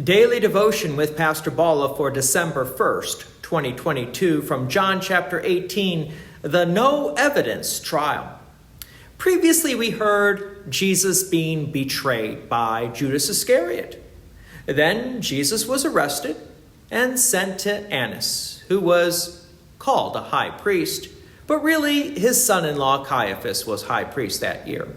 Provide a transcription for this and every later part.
Daily devotion with Pastor Balla for December 1st, 2022, from John chapter 18, the no evidence trial. Previously, we heard Jesus being betrayed by Judas Iscariot. Then Jesus was arrested and sent to Annas, who was called a high priest, but really his son-in-law Caiaphas was high priest that year.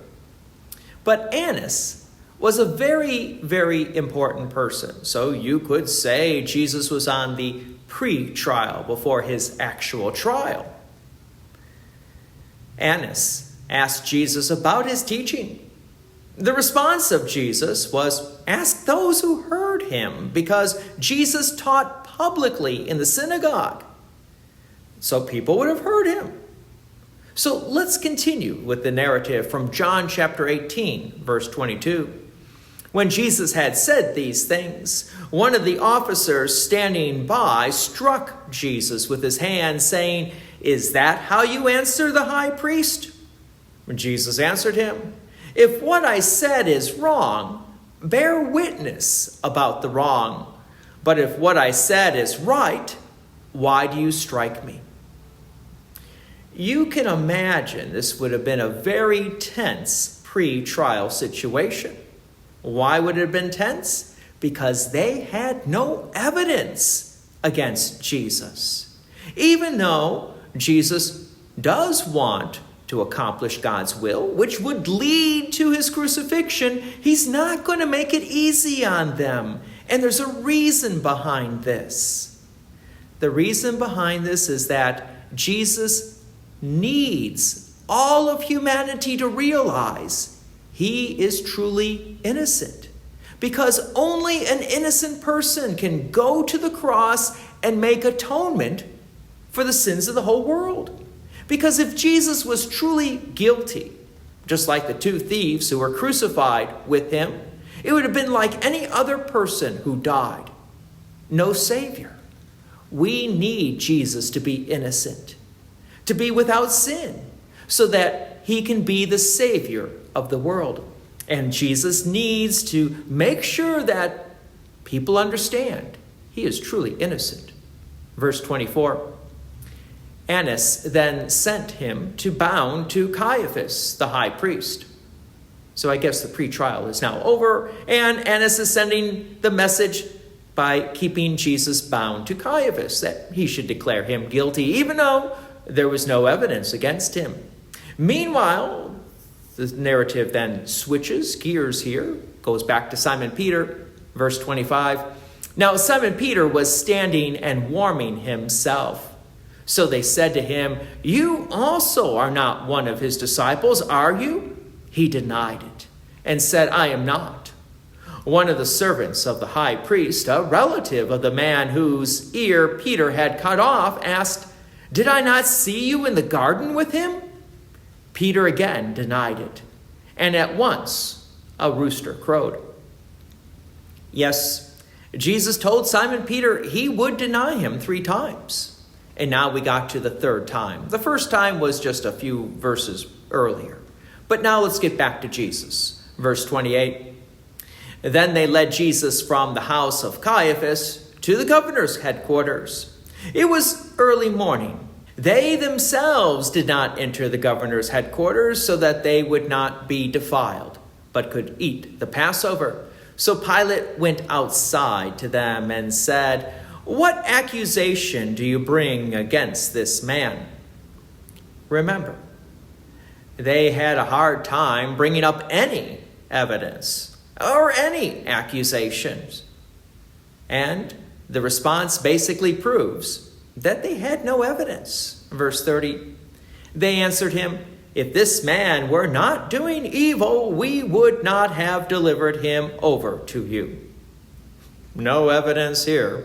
But Annas was a very, very important person. So you could say Jesus was on the pre-trial before his actual trial. Annas asked Jesus about his teaching. The response of Jesus was, ask those who heard him, because Jesus taught publicly in the synagogue. So people would have heard him. So let's continue with the narrative from John chapter 18, verse 22. When Jesus had said these things, one of the officers standing by struck Jesus with his hand, saying, "Is that how you answer the high priest?" Jesus answered him, "If what I said is wrong, bear witness about the wrong. But if what I said is right, why do you strike me?" You can imagine this would have been a very tense pre-trial situation. Why would it have been tense? Because they had no evidence against Jesus. Even though Jesus does want to accomplish God's will, which would lead to his crucifixion, he's not going to make it easy on them. And there's a reason behind this. The reason behind this is that Jesus needs all of humanity to realize he is truly innocent, because only an innocent person can go to the cross and make atonement for the sins of the whole world. Because if Jesus was truly guilty, just like the two thieves who were crucified with him, it would have been like any other person who died. No Savior. We need Jesus to be innocent, to be without sin, so that he can be the Savior of the world. And Jesus needs to make sure that people understand he is truly innocent. Verse 24, Annas then sent him to bound to Caiaphas, the high priest. So I guess the pre-trial is now over, and Annas is sending the message by keeping Jesus bound to Caiaphas, that he should declare him guilty, even though there was no evidence against him. Meanwhile, the narrative then switches gears here, goes back to Simon Peter, verse 25. Now Simon Peter was standing and warming himself. So they said to him, "You also are not one of his disciples, are you?" He denied it and said, "I am not." One of the servants of the high priest, a relative of the man whose ear Peter had cut off, asked, "Did I not see you in the garden with him?" Peter again denied it, and at once a rooster crowed. Yes, Jesus told Simon Peter he would deny him 3 times. And now we got to the 3rd time. The first time was just a few verses earlier. But now let's get back to Jesus. Verse 28. Then they led Jesus from the house of Caiaphas to the governor's headquarters. It was early morning. They themselves did not enter the governor's headquarters so that they would not be defiled, but could eat the Passover. So Pilate went outside to them and said, "What accusation do you bring against this man?" Remember, they had a hard time bringing up any evidence or any accusations. And the response basically proves that they had no evidence. Verse 30, they answered him, "If this man were not doing evil, we would not have delivered him over to you." No evidence here.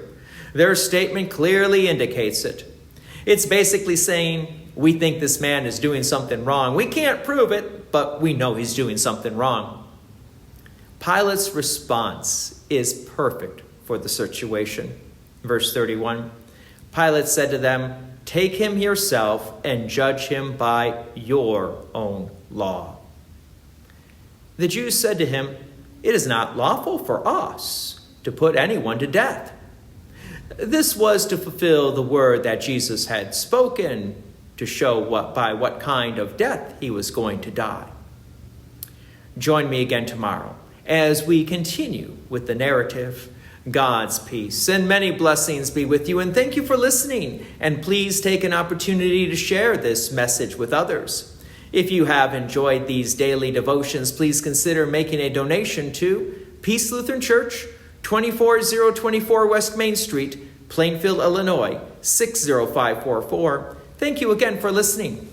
Their statement clearly indicates it. It's basically saying, we think this man is doing something wrong. We can't prove it, but we know he's doing something wrong. Pilate's response is perfect for the situation. Verse 31, Pilate said to them, "Take him yourself and judge him by your own law." The Jews said to him, "It is not lawful for us to put anyone to death. This was to fulfill the word that Jesus had spoken to show by what kind of death he was going to die. Join me again tomorrow as we continue with the narrative. God's peace and many blessings be with you, and thank you for listening. And please take an opportunity to share this message with others. If you have enjoyed these daily devotions, please consider making a donation to Peace Lutheran Church, 24024 West Main Street, Plainfield, Illinois, 60544. Thank you again for listening.